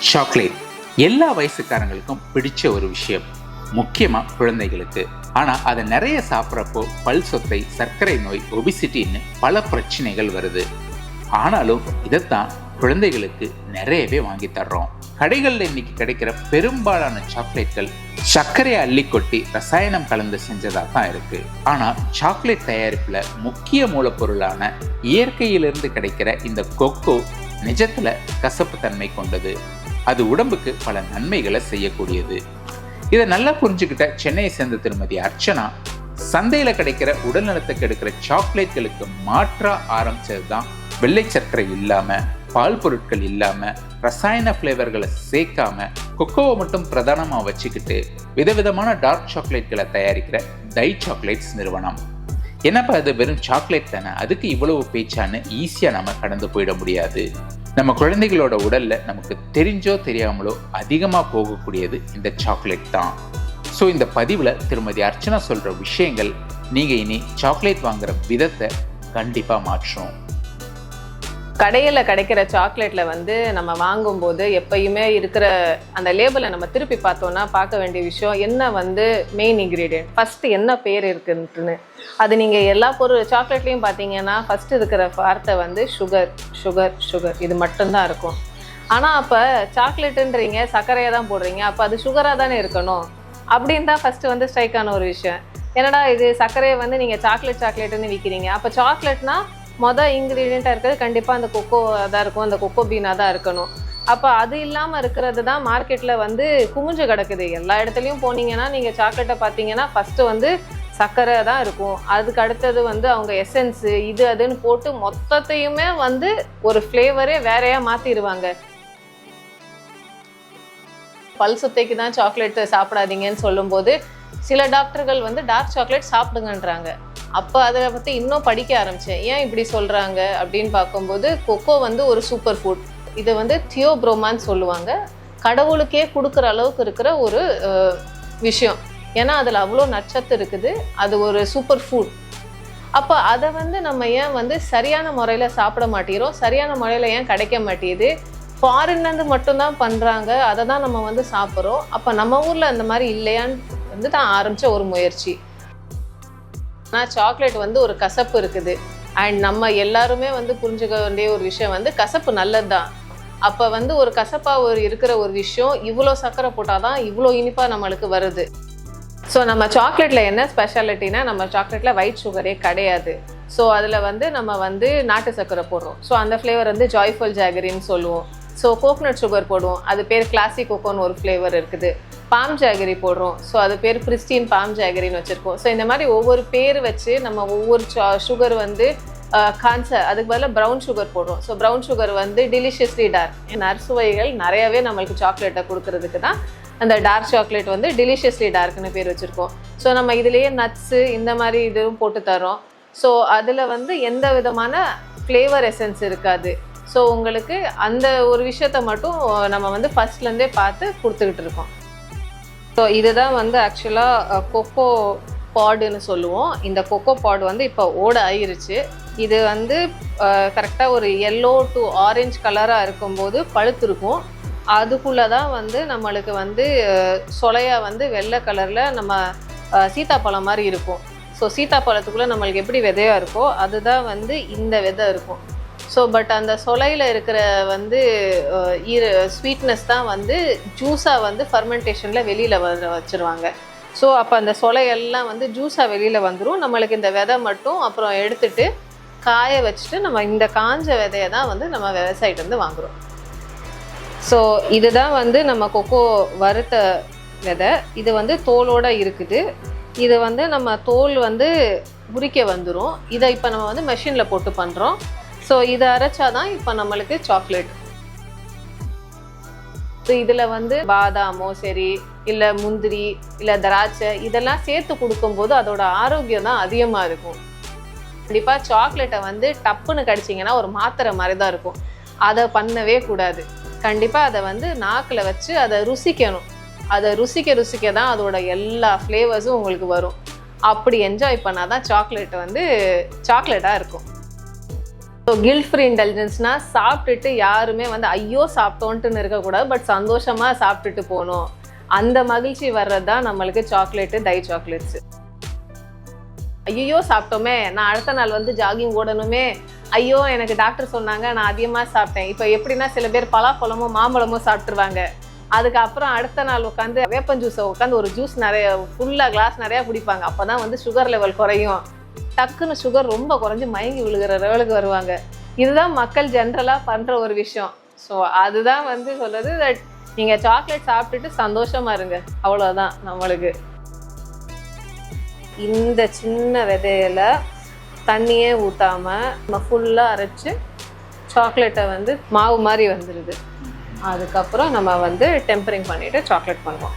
Chocolate எல்லா வயசுக்காரங்களுக்கும் பிடிச்ச ஒரு விஷயம், முக்கியமாக குழந்தைகளுக்கு. ஆனால் அதை நிறைய சாப்பிட்றப்போ பல் சொத்தை, சர்க்கரை நோய், ஒபிசிட்டின்னு பல பிரச்சனைகள் வருது. ஆனாலும் இதைத்தான் குழந்தைகளுக்கு நிறையவே வாங்கி தர்றோம். கடைகளில் இன்னைக்கு கிடைக்கிற பெரும்பாலான சாக்லேட்கள் சர்க்கரையை அள்ளி கொட்டி ரசாயனம் கலந்து செஞ்சதாக தான் இருக்கு. ஆனால் சாக்லேட் தயாரிப்பில் முக்கிய மூலப்பொருளான இயற்கையிலிருந்து கிடைக்கிற இந்த கொக்கோ நிஜத்துல கசப்பு தன்மை கொண்டது. அது உடம்புக்கு பல நன்மைகளை செய்யக்கூடியது. இதை நல்லா புரிஞ்சுக்கிட்ட சென்னையை சேர்ந்த திருமதி அர்ச்சனா சந்தையில கிடைக்கிற உடல்நலத்துக்கு எடுக்கிற சாக்லேட்களுக்கு மாற்றா ஆரம்பிச்சது தான் வெள்ளை சர்க்கரை இல்லாம, பால் பொருட்கள் இல்லாம, ரசாயன ஃப்ளேவர்களை சேர்க்காம கொக்கோவை மட்டும் பிரதானமா வச்சுக்கிட்டு விதவிதமான டார்க் சாக்லேட்களை தயாரிக்கிற டை சாக்லேட்ஸ் நிறுவனம். என்னப்பா அது வெறும் சாக்லேட் தானே, அதுக்கு இவ்வளவு பேச்சான்னு ஈஸியா நம்ம கடந்து போயிட முடியாது. நம்ம குழந்தைகளோட உடல்ல நமக்கு தெரிஞ்சோ தெரியாமலோ அதிகமா போகக்கூடியது இந்த சாக்லேட் தான். ஸோ இந்த பதிவுல திருமதி அர்ச்சனா சொல்ற விஷயங்கள் நீங்க இனி சாக்லேட் வாங்குற விதத்தை கண்டிப்பா மாற்றும். கடையில் கிடைக்கிற சாக்லேட்டில் வந்து நம்ம வாங்கும்போது எப்பயுமே இருக்கிற அந்த லேபிளை நம்ம திருப்பி பார்த்தோன்னா பார்க்க வேண்டிய விஷயம் என்ன வந்து மெயின் இன்க்ரீடியன்ட், ஃபஸ்ட்டு என்ன பேர் இருக்குன்ட்டுன்னு. அது நீங்கள் எல்லா சாக்லேட்லேயும் பார்த்தீங்கன்னா ஃபஸ்ட்டு இருக்கிற வார்த்தை வந்து சுகர் சுகர் சுகர், இது மட்டும்தான் இருக்கும். ஆனால் அப்போ சாக்லேட்டுன்றீங்க, சர்க்கரையை தான் போடுறீங்க, அப்போ அது சுகராக தானே இருக்கணும் அப்படின்னு தான் ஃபஸ்ட்டு வந்து ஸ்ட்ரைக்கான ஒரு விஷயம். என்னடா இது சர்க்கரையை வந்து நீங்கள் சாக்லேட்டுன்னு விற்கிறீங்க, அப்போ சாக்லேட்னா மொதல் இன்க்ரீடியண்ட்டாக இருக்கிறது கண்டிப்பாக அந்த கொக்கோ தான் இருக்கும், அந்த கொக்கோ பீனாக தான் இருக்கணும். அப்போ அது இல்லாமல் இருக்கிறது தான் மார்க்கெட்டில் வந்து குமிஞ்சு கிடக்குது. எல்லா இடத்துலையும் போனீங்கன்னா நீங்கள் சாக்லேட்டை பார்த்தீங்கன்னா ஃபஸ்ட்டு வந்து சர்க்கரை தான் இருக்கும், அதுக்கு அடுத்தது வந்து அவங்க எசன்ஸு இது அதுன்னு போட்டு மொத்தத்தையுமே வந்து ஒரு ஃப்ளேவரே வேறையாக மாற்றிடுவாங்க. பல் சுத்தைக்கு தான் சாக்லேட்டு சாப்பிடாதீங்கன்னு சொல்லும்போது சில டாக்டர்கள் வந்து டார்க் சாக்லேட் சாப்பிடுங்கன்றாங்க. அப்போ அதை பற்றி இன்னும் படிக்க ஆரம்பித்தேன், ஏன் இப்படி சொல்கிறாங்க அப்படின்னு பார்க்கும்போது கொக்கோ வந்து ஒரு சூப்பர் ஃபுட். இதை வந்து தியோப்ரோமான்னு சொல்லுவாங்க. கடவுளுக்கே கொடுக்குற அளவுக்கு இருக்கிற ஒரு விஷயம். ஏன்னா அதில் அவ்வளோ நட்சத்து இருக்குது, அது ஒரு சூப்பர் ஃபுட். அப்போ அதை வந்து நம்ம ஏன் வந்து சரியான முறையில் சாப்பிட மாட்டேங்கிறோம், சரியான முறையில் ஏன் கிடைக்க மாட்டேங்குது, ஃபாரின்லேருந்து மட்டும்தான் பண்ணுறாங்க, அதை தான் நம்ம வந்து சாப்பிட்றோம். அப்போ நம்ம ஊரில் அந்த மாதிரி இல்லையான்னு வந்து தான் ஆரம்பித்த ஒரு முயற்சி. ஆனால் சாக்லேட் வந்து ஒரு கசப்பு இருக்குது. அண்ட் நம்ம எல்லாருமே வந்து புரிஞ்சுக்க வேண்டிய ஒரு விஷயம் வந்து கசப்பு நல்லது தான். அப்போ வந்து ஒரு கசப்பாக இருக்கிற ஒரு விஷயம் இவ்வளோ சர்க்கரை போட்டால் தான் இவ்வளோ இனிப்பாக நம்மளுக்கு வருது. ஸோ நம்ம சாக்லேட்டில் என்ன ஸ்பெஷாலிட்டினா, நம்ம சாக்லேட்டில் ஒயிட் சுகரே கிடையாது. ஸோ அதில் வந்து நம்ம வந்து நாட்டு சர்க்கரை போடுறோம். ஸோ அந்த ஃப்ளேவர் வந்து ஜாய்ஃபுல் ஜாகரின்னு சொல்லுவோம். ஸோ கோகனட் சுகர் போடுவோம், அது பேர் கிளாசிக் கொக்கோன்னு ஒரு ஃப்ளேவர் இருக்குது. பாம் ஜாகரி போடுறோம், ஸோ அது பேர் பிரிஸ்டீன் பாம் ஜாகரின்னு வச்சுருக்கோம். ஸோ இந்த மாதிரி ஒவ்வொரு பேர் வச்சு நம்ம ஒவ்வொரு சுகர் வந்து அதுக்கு பதிலாக ப்ரௌன் சுகர் போடுறோம். ஸோ ப்ரௌன் சுகர் வந்து டிலிஷியஸ்லி டார்க், நற்சுவைகள் நிறையவே நம்மளுக்கு சாக்லேட்டை கொடுக்கறதுக்கு தான் அந்த டார்க் சாக்லேட் வந்து டிலிஷியஸ்லி டார்க்னு பேர் வச்சுருக்கோம். ஸோ நம்ம இதுலேயே நட்ஸு இந்த மாதிரி இதுவும் போட்டு தரோம். ஸோ அதில் வந்து எந்த விதமான ஃப்ளேவர் எசன்ஸ் இருக்காது. ஸோ உங்களுக்கு அந்த ஒரு விஷயத்த மட்டும் நம்ம வந்து ஃபஸ்ட்லேருந்தே பார்த்து கொடுத்துக்கிட்டு இருக்கோம். ஸோ இதுதான் வந்து ஆக்சுவலாக கொக்கோ பாடுன்னு சொல்லுவோம். இந்த கொக்கோ பாடு வந்து இப்போ ஓட ஆயிருச்சு. இது வந்து கரெக்டாக ஒரு எல்லோ டு ஆரஞ்சு கலராக இருக்கும்போது பழுத்திருக்கும். அதுக்குள்ளே தான் வந்து நம்மளுக்கு வந்து சொலையாக வந்து வெள்ளை கலரில் நம்ம சீத்தாப்பழம் மாதிரி இருக்கும். ஸோ சீத்தாப்பழத்துக்குள்ளே நம்மளுக்கு எப்படி விதையாக இருக்கோ அதுதான் வந்து இந்த விதை இருக்கும். ஸோ பட் அந்த சொலையில் இருக்கிற வந்து ஸ்வீட்னஸ் தான் வந்து ஜூஸாக வந்து ஃபர்மெண்டேஷனில் வெளியில் வச்சுருவாங்க. ஸோ அப்போ அந்த சொலையெல்லாம் வந்து ஜூஸாக வெளியில் வந்துடும். நம்மளுக்கு இந்த விதை மட்டும் அப்புறம் எடுத்துகிட்டு காய வச்சுட்டு நம்ம இந்த காஞ்ச விதையை தான் வந்து நம்ம விவசாயிட்டேருந்து வாங்குகிறோம். ஸோ இதுதான் வந்து நம்ம கொக்கோ வறுத்த விதை. இது வந்து தோலோடு இருக்குது. இது வந்து நம்ம தோல் வந்து உரிக்க வந்துடும். இதை இப்போ நம்ம வந்து மெஷினில் போட்டு பண்ணுறோம். ஸோ இதை அரைச்சாதான் இப்போ நம்மளுக்கு சாக்லேட். ஸோ இதில் வந்து பாதாமோ சரி, இல்லை முந்திரி, இல்லை திராட்சை இதெல்லாம் சேர்த்து கொடுக்கும்போது அதோட ஆரோக்கியம் தான் அதிகமாக இருக்கும். கண்டிப்பாக சாக்லேட்டை வந்து டப்புன்னு கடிச்சிங்கன்னா ஒரு மாத்திரை மாதிரி தான் இருக்கும். அதை பண்ணவே கூடாது. கண்டிப்பாக அதை வந்து நாக்கில் வச்சு அதை ருசிக்கணும். அதை ருசிக்க தான் அதோட எல்லா ஃப்ளேவர்ஸும் உங்களுக்கு வரும். அப்படி என்ஜாய் பண்ணால் தான் சாக்லேட் வந்து சாக்லேட்டாக இருக்கும். ஸோ கில்ட் ஃப்ரீ இன்டெலிஜென்ஸ்னா சாப்பிட்டுட்டு யாருமே வந்து ஐயோ சாப்பிட்டோன்ட்டுன்னு இருக்கக்கூடாது, பட் சந்தோஷமாக சாப்பிட்டுட்டு போகணும். அந்த மகிழ்ச்சி வர்றது தான் நம்மளுக்கு சாக்லேட்டு, டை சாக்லேட்ஸு. ஐயோ சாப்பிட்டோமே, நான் அடுத்த நாள் வந்து ஜாகிங் ஓடணுமே, ஐயோ எனக்கு டாக்டர் சொன்னாங்க நான் அதிகமாக சாப்பிட்டேன். இப்போ எப்படின்னா சில பேர் பலாப்பழமோ மாம்பழமோ சாப்பிட்ருவாங்க, அதுக்கப்புறம் அடுத்த நாள் உட்காந்து வேப்பன் ஜூஸை உட்காந்து ஒரு ஜூஸ் நிறைய ஃபுல்லாக கிளாஸ் நிறையா குடிப்பாங்க. அப்போ தான் வந்து சுகர் லெவல் குறையும். டக்குன்னு சுகர் ரொம்ப குறைஞ்சி மயங்கி விழுகிற லெவலுக்கு வருவாங்க. இதுதான் மக்கள் ஜென்ரலாக பண்ணுற ஒரு விஷயம். ஸோ அதுதான் வந்து சொல்கிறது, தட் நீங்கள் சாக்லேட் சாப்பிட்டுட்டு சந்தோஷமாக இருங்க, அவ்வளோதான். நம்மளுக்கு இந்த சின்ன விதையில தண்ணியே ஊற்றாமல் நம்ம ஃபுல்லாக அரைச்சி சாக்லேட்டை வந்து மாவு மாதிரி வந்துடுது. அதுக்கப்புறம் நம்ம வந்து டெம்பரிங் பண்ணிவிட்டு சாக்லேட் பண்ணுவோம்.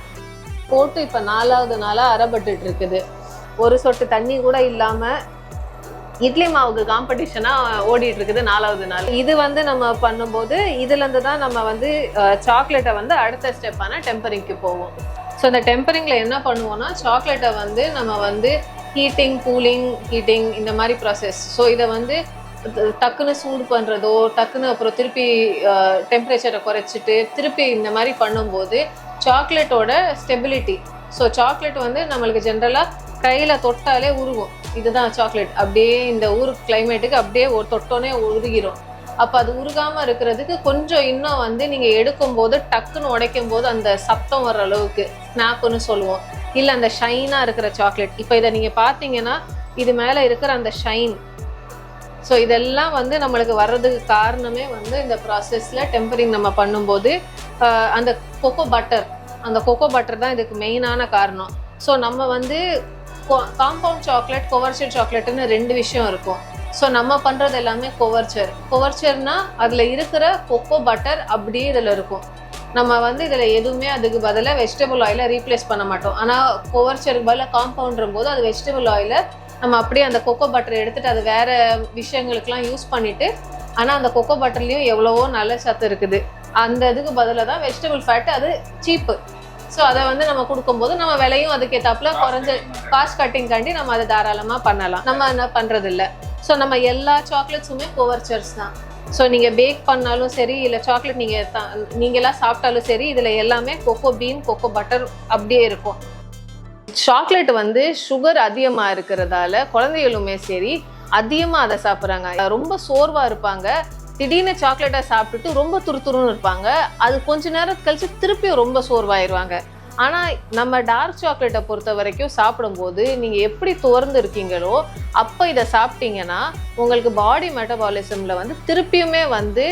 போட்டு இப்போ 4வது நாளாக அரைப்பட்டுட்டு இருக்குது. ஒரு சொட்டு தண்ணி கூட இல்லாமல் இட்லி மாவுக்கு காம்படிஷனாக ஓடிட்டு இருக்குது 4வது நாள். இது வந்து நம்ம பண்ணும்போது இதுலேருந்து தான் நம்ம வந்து சாக்லேட்டை வந்து அடுத்த ஸ்டெப்பான டெம்பரிங்க்கு போவோம். ஸோ இந்த டெம்பரிங்கில் என்ன பண்ணுவோம்னா, சாக்லேட்டை வந்து நம்ம வந்து ஹீட்டிங், கூலிங், ஹீட்டிங் இந்த மாதிரி ப்ராசஸ். ஸோ இதை வந்து டக்குன்னு சூடு பண்ணுறதோ, டக்குன்னு அப்புறம் திருப்பி டெம்பரேச்சரை குறைச்சிட்டு திருப்பி இந்த மாதிரி பண்ணும்போது சாக்லேட்டோட ஸ்டெபிலிட்டி. ஸோ சாக்லேட் வந்து நம்மளுக்கு ஜென்ரலாக கையில் தொட்டாலே உருகும். இதுதான் சாக்லேட். அப்படியே இந்த ஊர் கிளைமேட்டுக்கு அப்படியே தொட்டோன்னே உருகிரும். அப்போ அது உருகாமல் இருக்கிறதுக்கு கொஞ்சம் இன்னும் வந்து நீங்கள் எடுக்கும்போது டக்குன்னு உடைக்கும் போது அந்த சத்தம் வர அளவுக்கு ஸ்னாப்புன்னு சொல்லுவோம், இல்லை அந்த ஷைனாக இருக்கிற சாக்லேட். இப்போ இதை நீங்கள் பார்த்தீங்கன்னா இது மேலே இருக்கிற அந்த ஷைன், ஸோ இதெல்லாம் வந்து நம்மளுக்கு வர்றதுக்கு காரணமே வந்து இந்த ப்ராசஸில் டெம்பரிங் நம்ம பண்ணும்போது அந்த கொக்கோ பட்டர் தான் இதுக்கு மெயினான காரணம். ஸோ நம்ம வந்து காம்பவுண்ட் சாக்லேட், கொவர்ச்சர் சாக்லேட்டுன்னு 2 விஷயம் இருக்கும். ஸோ நம்ம பண்ணுறது எல்லாமே கொவர்ச்சர்னா அதில் இருக்கிற கொக்கோ பட்டர் அப்படியே இதில் இருக்கும். நம்ம வந்து இதில் எதுவுமே அதுக்கு பதிலாக வெஜிடபிள் ஆயிலை ரீப்ளேஸ் பண்ண மாட்டோம். ஆனால் கொவர்ச்சருக்கு பதிலாக காம்பவுண்ட்ரும் போது அது வெஜிடபிள் ஆயிலை நம்ம அப்படியே அந்த கொக்கோ பட்டரை எடுத்துகிட்டு அது வேறு விஷயங்களுக்கெலாம் யூஸ் பண்ணிவிட்டு, ஆனால் அந்த கொக்கோ பட்டர்லேயும் எவ்வளவோ நல்ல சத்து இருக்குது. அந்த இதுக்கு பதிலாக தான் வெஜிடபிள் ஃபேட்டு, அது சீப்பு. ஸோ அதை வந்து நம்ம கொடுக்கும்போது நம்ம விலையும் அதுக்கேற்றாப்புல குறைஞ்ச காஸ்ட் கட்டிங்காண்டி நம்ம அதை தாராளமாக பண்ணலாம். நம்ம என்ன பண்ணுறதில்ல. ஸோ நம்ம எல்லா சாக்லேட்ஸுமே கொவர்ச்சர்ஸ் தான். ஸோ நீங்கள் பேக் பண்ணாலும் சரி, இல்லை சாக்லேட் நீங்களாம் சாப்பிட்டாலும் சரி, இதில் எல்லாமே கொக்கோ பீன், கொக்கோ பட்டர் அப்படியே இருக்கும். சாக்லேட் வந்து சுகர் அதிகமாக இருக்கிறதால குழந்தைகளுமே சரி அதிகமாக அதை சாப்பிட்றாங்க. ரொம்ப சோர்வாக இருப்பாங்க, திடீர்னு சாக்லேட்டை சாப்பிட்டுட்டு ரொம்ப துருத்துருன்னு இருப்பாங்க. அது கொஞ்ச நேரம் கழிச்சு திருப்பியும் ரொம்ப சோர்வாயிருவாங்க. ஆனால் நம்ம டார்க் சாக்லேட்டை பொறுத்த வரைக்கும் சாப்பிடும்போது நீங்கள் எப்படி துவர்ந்து இருக்கீங்களோ அப்போ இதை சாப்பிட்டீங்கன்னா உங்களுக்கு பாடி மெட்டபாலிசமில் வந்து திருப்பியுமே வந்து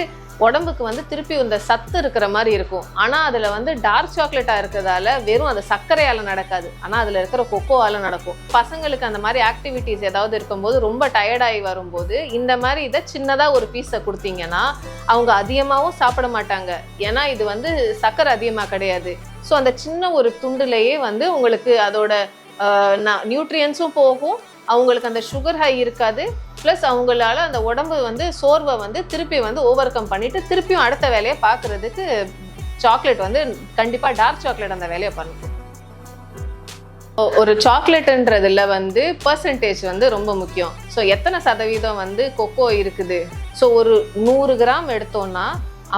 உடம்புக்கு வந்து திருப்பி இந்த சத்து இருக்கிற மாதிரி இருக்கும். ஆனால் அதில் வந்து டார்க் சாக்லேட்டாக இருக்கிறதால வெறும் அது சர்க்கரையால் நடக்காது, ஆனால் அதில் இருக்கிற கொக்கோவால் நடக்கும். பசங்களுக்கு அந்த மாதிரி ஆக்டிவிட்டீஸ் ஏதாவது இருக்கும்போது ரொம்ப டயர்டாகி வரும்போது இந்த மாதிரி இதை சின்னதாக ஒரு பீஸை கொடுத்தீங்கன்னா அவங்க அதிகமாகவும் சாப்பிட மாட்டாங்க, ஏன்னா இது வந்து சர்க்கரை அதிகமாக கிடையாது. ஸோ அந்த சின்ன ஒரு துண்டுலேயே வந்து உங்களுக்கு அதோட நியூட்ரியன்ஸும் போகும், அவங்களுக்கு அந்த சுகர் ஹை இருக்காது, ப்ளஸ் அவங்களால அந்த உடம்பு வந்து சோர்வை வந்து திருப்பி வந்து ஓவர் கம் பண்ணிவிட்டு திருப்பியும் அடுத்த வேலையை பார்க்குறதுக்கு சாக்லேட் வந்து கண்டிப்பாக டார்க் சாக்லேட் அந்த வேலையை பண்ணும். ஒரு சாக்லேட்டுன்றதுல வந்து பர்சன்டேஜ் வந்து ரொம்ப முக்கியம். ஸோ எத்தனை சதவீதம் வந்து கொக்கோ இருக்குது. ஸோ ஒரு 100 கிராம் எடுத்தோன்னா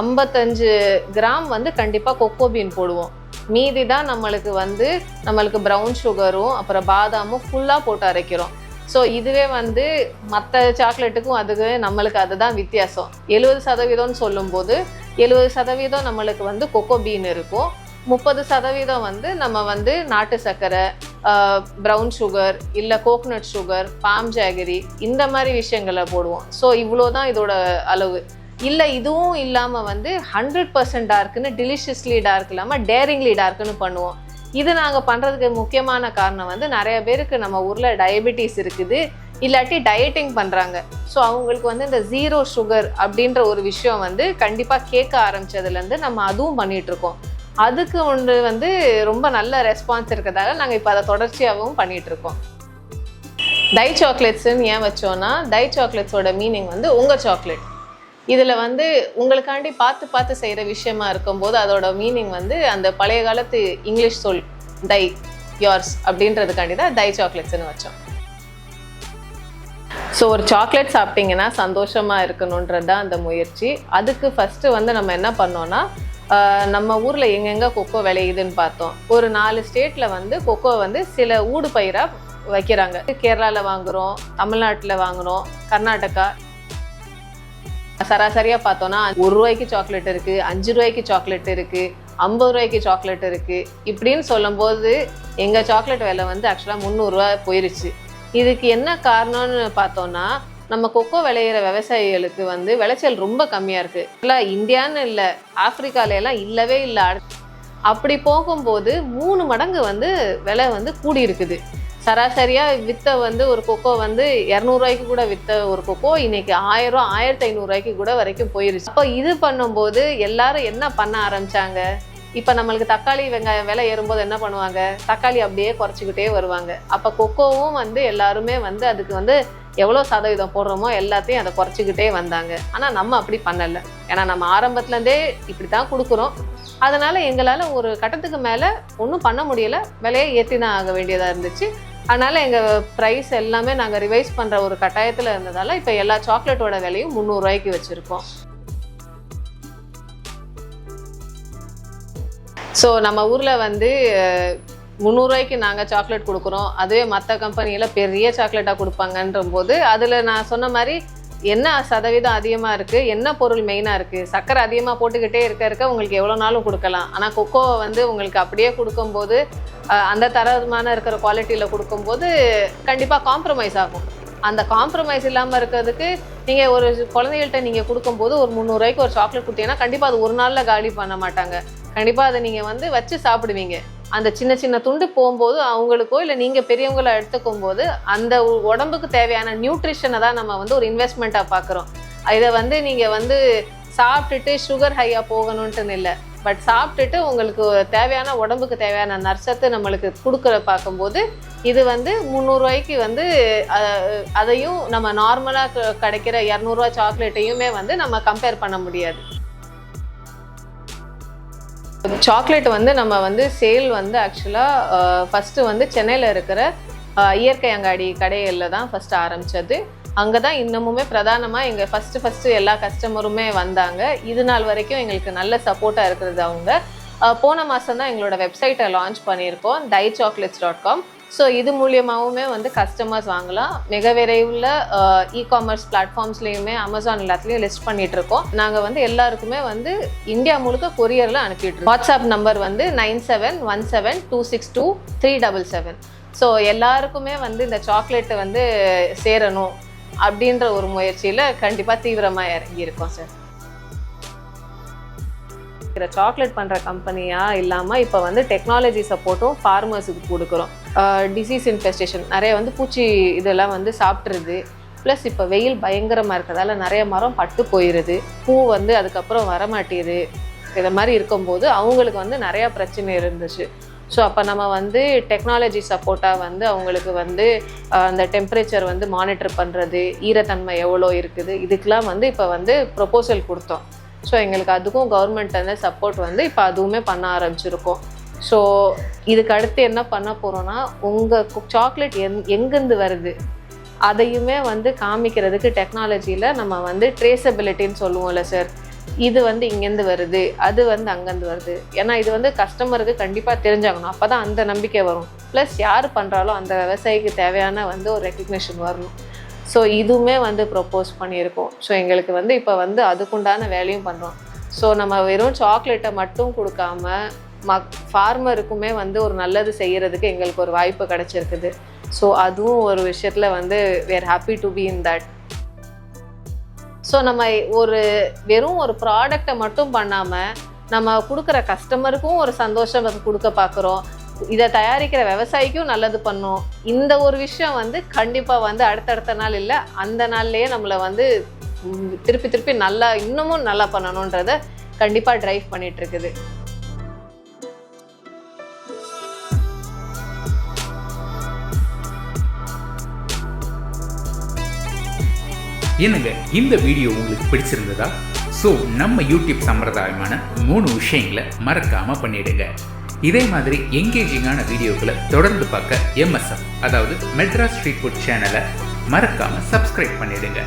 55 கிராம் வந்து கண்டிப்பாக கொக்கோ பீன் போடுவோம். மீதி தான் நம்மளுக்கு ப்ரௌன் சுகரும் அப்புறம் பாதாமும் ஃபுல்லாக போட்டு அரைக்கிறோம். ஸோ இதுவே வந்து மற்ற சாக்லேட்டுக்கும் அதுக்கு நம்மளுக்கு அதுதான் வித்தியாசம். 70% சொல்லும்போது 70% நம்மளுக்கு வந்து கொக்கோ பீன் இருக்கும், 30% வந்து நம்ம வந்து நாட்டு சர்க்கரை, ப்ரௌன் சுகர், இல்லை கோகனட் சுகர், பாம் ஜாகரி இந்த மாதிரி விஷயங்களை போடுவோம். ஸோ இவ்வளோ தான் இதோட அளவு. இல்லை இதுவும் இல்லாமல் வந்து 100% டார்க்குன்னு, டெலிஷியஸ்லி டார்க் இல்லாமல் டேரிங்லி டார்க்குன்னு பண்ணுவோம். இது நாங்கள் பண்ணுறதுக்கு முக்கியமான காரணம் வந்து நிறைய பேருக்கு நம்ம ஊரில் டயபெட்டிஸ் இருக்குது, இல்லாட்டி டயட்டிங் பண்ணுறாங்க. ஸோ அவங்களுக்கு வந்து இந்த 0 சுகர் அப்படின்ற ஒரு விஷயம் வந்து கண்டிப்பாக கேட்க ஆரம்பித்ததுலேருந்து நம்ம அதுவும் பண்ணிகிட்ருக்கோம். அதுக்கு ஒன்று வந்து ரொம்ப நல்ல ரெஸ்பான்ஸ் இருக்கிறதால நாங்கள் இப்போ அதை தொடர்ச்சியாகவும் பண்ணிகிட்ருக்கோம். டை சாக்லேட்ஸுன்னு ஏன் வச்சோன்னா, டை சாக்லேட்ஸோட மீனிங் வந்து உங்கள் சாக்லேட். இதில் வந்து உங்களுக்காண்டி பார்த்து செய்கிற விஷயமா இருக்கும்போது அதோட மீனிங் வந்து அந்த பழைய காலத்து இங்கிலீஷ் சொல் டை யோர்ஸ் அப்படின்றதுக்காண்டி தான் டை சாக்லேட்ஸ்ன்னு வச்சோம். ஸோ ஒரு சாக்லேட் சாப்பிட்டீங்கன்னா சந்தோஷமாக இருக்கணுன்றது தான் அந்த முயற்சி. அதுக்கு ஃபஸ்ட்டு வந்து நம்ம என்ன பண்ணோன்னா, நம்ம ஊரில் எங்கெங்கே கொக்கோ விளையுதுன்னு பார்த்தோம். ஒரு 4 ஸ்டேட்டில் வந்து கொக்கோ வந்து சில ஊடு பயிராக வைக்கிறாங்க. கேரளாவில் வாங்குகிறோம், தமிழ்நாட்டில் வாங்குகிறோம், கர்நாடகா. சராசரியாக பார்த்தோன்னா 1 ரூபாய்க்கு சாக்லேட் இருக்குது, 5 ரூபாய்க்கு சாக்லேட் இருக்குது, 50 ரூபாய்க்கு சாக்லேட் இருக்குது. இப்படின்னு சொல்லும்போது எங்கள் சாக்லேட் விலை வந்து ஆக்சுவலாக 300 ரூபா போயிருச்சு. இதுக்கு என்ன காரணம்னு பார்த்தோன்னா, நம்ம கொக்கோ விளையிற விவசாயிகளுக்கு வந்து விளைச்சல் ரொம்ப கம்மியாக இருக்குது. இல்லை இந்தியான்னு இல்லை, ஆப்பிரிக்காலெல்லாம் இல்லவே இல்லை. அப்படி போகும்போது 3 மடங்கு வந்து விலை வந்து கூடி இருக்குது. சராசரியாக விற்ற வந்து ஒரு கொக்கோ வந்து 200 ரூபாய்க்கு கூட விற்ற ஒரு கொக்கோ இன்னைக்கு 1000, 1500 ரூபாய்க்கு கூட வரைக்கும் போயிருச்சு. அப்போ இது பண்ணும்போது எல்லாரும் என்ன பண்ண ஆரம்பிச்சாங்க, இப்போ நம்மளுக்கு தக்காளி வெங்காயம் விலை ஏறும்போது என்ன பண்ணுவாங்க, தக்காளி அப்படியே குறைச்சிக்கிட்டே வருவாங்க. அப்போ கொக்கோவும் வந்து எல்லாருமே வந்து அதுக்கு வந்து எவ்வளோ சதவீதம் போடுறோமோ எல்லாத்தையும் அதை குறைச்சிக்கிட்டே வந்தாங்க. ஆனால் நம்ம அப்படி பண்ணலை. ஏன்னா நம்ம ஆரம்பத்துலேருந்தே இப்படி தான் கொடுக்குறோம். அதனால் எங்களால் ஒரு கட்டத்துக்கு மேலே ஒன்றும் பண்ண முடியலை, விலையை ஏற்றி தான் ஆக வேண்டியதாக இருந்துச்சு. அதனால் எங்கள் ப்ரைஸ் எல்லாமே நாங்கள் ரிவைஸ் பண்ணுற ஒரு கட்டாயத்தில் இருந்ததால் இப்போ எல்லா சாக்லேட்டோட விலையும் 300 ரூபாய்க்கு வச்சுருக்கோம். ஸோ நம்ம ஊரில் வந்து 300 ரூபாய்க்கு நாங்கள் சாக்லேட் கொடுக்குறோம். அதுவே மற்ற கம்பெனியில் பெரிய சாக்லேட்டாக கொடுப்பாங்கன்ற போது அதில் நான் சொன்ன மாதிரி என்ன சதவீதம் அதிகமாக இருக்குது, என்ன பொருள் மெயினாக இருக்குது, சர்க்கரை அதிகமாக போட்டுக்கிட்டே இருக்க உங்களுக்கு எவ்வளோ நாளும் கொடுக்கலாம். ஆனால் கொக்கோவை வந்து உங்களுக்கு அப்படியே கொடுக்கும்போது அந்த தரமான இருக்கிற குவாலிட்டியில் கொடுக்கும்போது கண்டிப்பாக காம்ப்ரமைஸ் ஆகும். அந்த காம்ப்ரமைஸ் இல்லாமல் இருக்கிறதுக்கு நீங்கள் ஒரு குழந்தைகள்கிட்ட நீங்கள் கொடுக்கும்போது ஒரு 300 ரூபாய்க்கு ஒரு சாக்லேட் கொடுத்தீங்கன்னா கண்டிப்பாக அது ஒரு நாளில் காலி பண்ண மாட்டாங்க. கண்டிப்பாக அதை நீங்கள் வந்து வச்சு சாப்பிடுவீங்க. அந்த சின்ன சின்ன துண்டு போகும்போது அவங்களுக்கோ இல்லை நீங்கள் பெரியவங்களை எடுத்துக்கும் போது அந்த உடம்புக்கு தேவையான நியூட்ரிஷனை தான் நம்ம வந்து ஒரு இன்வெஸ்ட்மெண்ட்டாக பார்க்குறோம். இதை வந்து நீங்கள் வந்து சாப்பிட்டுட்டு சுகர் ஹையாக போகணுன்ட்டுன்னு இல்லை, பட் சாப்பிட்டுட்டு உங்களுக்கு தேவையான உடம்புக்கு தேவையான நற்சத்து நம்மளுக்கு கொடுக்குற பார்க்கும்போது இது வந்து 300 ரூபாய்க்கு வந்து அதையும் நம்ம நார்மலாக கிடைக்கிற 200 ரூபா சாக்லேட்டையுமே வந்து நம்ம கம்பேர் பண்ண முடியாது. சாக்லேட் வந்து நம்ம வந்து சேல் வந்து ஆக்சுவலாக ஃபஸ்ட்டு வந்து சென்னையில் இருக்கிற இயற்கை அங்காடி கடைகளில் தான் ஃபஸ்ட்டு ஆரம்பித்தது. அங்கே தான் இன்னமுமே பிரதானமாக எங்கள் ஃபஸ்ட்டு எல்லா கஸ்டமருமே வந்தாங்க. இது நாள் வரைக்கும் எங்களுக்கு நல்ல சப்போர்ட்டாக இருக்கிறது அவங்க. போன மாதம் தான் எங்களோட வெப்சைட்டை லான்ச் பண்ணியிருக்கோம், daichocolates.com. ஸோ இது மூலியமாகவுமே வந்து கஸ்டமர்ஸ் வாங்கலாம். மிக விரைவில் இ-காமர்ஸ் பிளாட்ஃபார்ம்ஸ்லேயுமே அமேசான் எல்லாத்துலேயும் லிஸ்ட் பண்ணிகிட்ருக்கோம். நாங்கள் வந்து எல்லாருக்குமே வந்து இந்தியா முழுக்க கொரியரில் அனுப்பிட்டுருக்கோம். வாட்ஸ்அப் நம்பர் வந்து 9717262377. ஸோ எல்லாருக்குமே வந்து இந்த சாக்லேட்டு வந்து சேரணும் அப்படின்ற ஒரு முயற்சியில் கண்டிப்பாக தீவிரமாக இறங்கியிருக்கோம் சார். சாக்லேட் பண்ணுற கம்பெனியாக இல்லாமல் இப்போ வந்து டெக்னாலஜி சப்போர்ட்டும் ஃபார்மர்ஸுக்கு கொடுக்குறோம். டிசீஸ் இன்ஃபெஸ்டேஷன் நிறைய வந்து பூச்சி இதெல்லாம் வந்து சாப்பிட்ருது. ப்ளஸ் இப்போ வெயில் பயங்கரமாக இருக்கிறதால நிறைய மரம் பட்டு போயிடுது, பூ வந்து அதுக்கப்புறம் வரமாட்டேது. இதை மாதிரி இருக்கும்போது அவங்களுக்கு வந்து நிறையா பிரச்சனை இருந்துச்சு. ஸோ அப்போ நம்ம வந்து டெக்னாலஜி சப்போர்ட்டாக வந்து அவங்களுக்கு வந்து அந்த டெம்பரேச்சர் வந்து மானிட்டர் பண்ணுறது, ஈரத்தன்மை எவ்வளோ இருக்குது, இதுக்கெலாம் வந்து இப்போ வந்து ப்ரொப்போசல் கொடுத்தோம். ஸோ எங்களுக்கு அதுக்கும் கவர்மெண்ட் வந்து சப்போர்ட் வந்து இப்போ அதுவுமே பண்ண ஆரம்பிச்சிருக்கோம். ஸோ இதுக்கு அடுத்து என்ன பண்ண போகிறோன்னா, உங்கள் சாக்லேட் எங்கேருந்து வருது அதையுமே வந்து காமிக்கிறதுக்கு டெக்னாலஜியில் நம்ம வந்து ட்ரேசபிலிட்டின்னு சொல்லுவோம்ல சார், இது வந்து இங்கேருந்து வருது, அது வந்து அங்கேருந்து வருது. ஏன்னா இது வந்து கஸ்டமருக்கு கண்டிப்பாக தெரிஞ்சாகணும், அப்போ தான் அந்த நம்பிக்கை வரும். ப்ளஸ் யார் பண்ணுறாலும் அந்த விவசாயிக்கு தேவையான வந்து ஒரு ரெக்கக்னிஷன் வரணும். ஸோ இதுவுமே வந்து ப்ரொப்போஸ் பண்ணியிருக்கோம். ஸோ எங்களுக்கு வந்து இப்போ வந்து அதுக்குண்டான வேலையும் பண்ணுறோம். ஸோ நம்ம வெறும் சாக்லேட்டை மட்டும் கொடுக்காம ஃபார்மருக்குமே வந்து ஒரு நல்லது செய்கிறதுக்கு எங்களுக்கு ஒரு வாய்ப்பு கிடச்சிருக்குது. ஸோ அதுவும் ஒரு விஷயத்தில் வந்து we are happy to be in that. So நம்ம வெறும் ஒரு ப்ராடக்டை மட்டும் பண்ணாமல் நம்ம கொடுக்குற கஸ்டமருக்கும் ஒரு சந்தோஷம் கொடுக்க பார்க்குறோம், இதை தயாரிக்கிற விவசாயிக்கும் நல்லது பண்ணும். இந்த ஒரு விஷயம் வந்து கண்டிப்பாக வந்து அடுத்தடுத்த நாள் இல்லை, அந்த நாள்லேயே நம்மளை வந்து திருப்பி நல்லா இன்னமும் நல்லா பண்ணணுன்றதை கண்டிப்பாக ட்ரைவ் பண்ணிகிட்ருக்குது. என்னங்க இந்த வீடியோ உங்களுக்கு பிடிச்சிருந்ததா? ஸோ நம்ம யூடியூப் சம்பிரதாயமான 3 விஷயங்களை மறக்காமல் பண்ணிடுங்க. இதே மாதிரி எங்கேஜிங்கான வீடியோக்களை தொடர்ந்து பார்க்க MSF அதாவது மெட்ராஸ் ஸ்ட்ரீட் ஃபுட் சேனலை மறக்காம சப்ஸ்கிரைப் பண்ணிடுங்க.